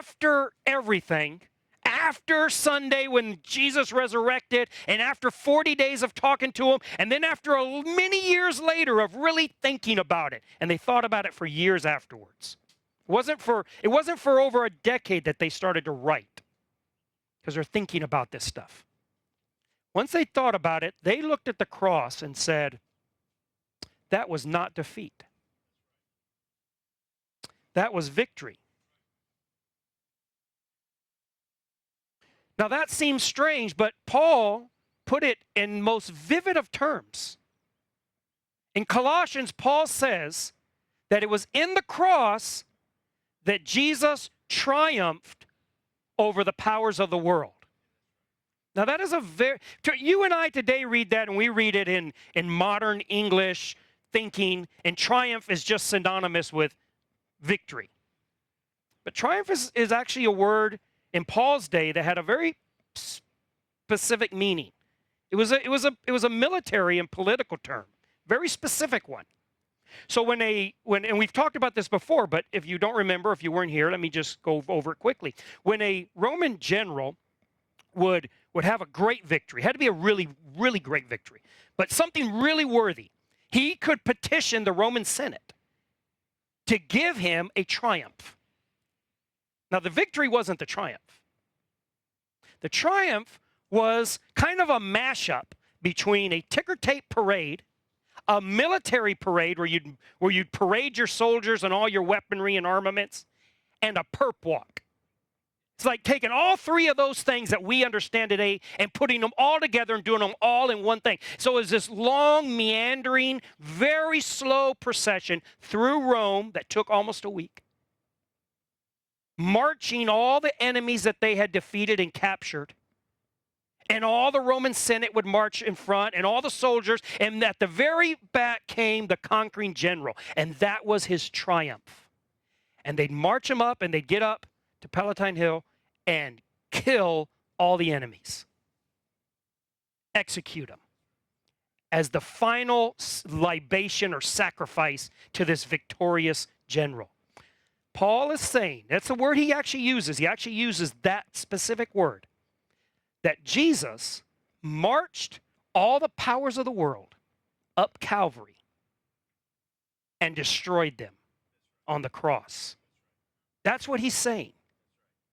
after everything, after Sunday when Jesus resurrected, and after 40 days of talking to him, and then after many years later of really thinking about it, and they thought about it for years afterwards. It wasn't for over a decade that they started to write, because they're thinking about this stuff. Once they thought about it, they looked at the cross and said, that was not defeat. That was victory. Now that seems strange, but Paul put it in most vivid of terms. In Colossians, Paul says that it was in the cross that Jesus triumphed over the powers of the world. Now that is you and I today read that, and we read it in modern English thinking, and triumph is just synonymous with victory. But triumph is actually a word in Paul's day that had a very specific meaning. It was a military and political term, very specific one. So and we've talked about this before, but if you don't remember, if you weren't here, let me just go over it quickly. When a Roman general would have a great victory, it had to be a really, really great victory, but something really worthy, he could petition the Roman Senate to give him a triumph. Now, the victory wasn't the triumph. The triumph was kind of a mashup between a ticker tape parade, a military parade where you'd parade your soldiers and all your weaponry and armaments, and a perp walk. It's like taking all three of those things that we understand today and putting them all together and doing them all in one thing. So it was this long, meandering, very slow procession through Rome that took almost a week, marching all the enemies that they had defeated and captured. And all the Roman Senate would march in front, and all the soldiers, and at the very back came the conquering general, and that was his triumph. And they'd march him up, and they'd get up to Palatine Hill and kill all the enemies. Execute them as the final libation or sacrifice to this victorious general. Paul is saying, that's the word he actually uses. He actually uses that specific word, that Jesus marched all the powers of the world up Calvary and destroyed them on the cross. That's what he's saying.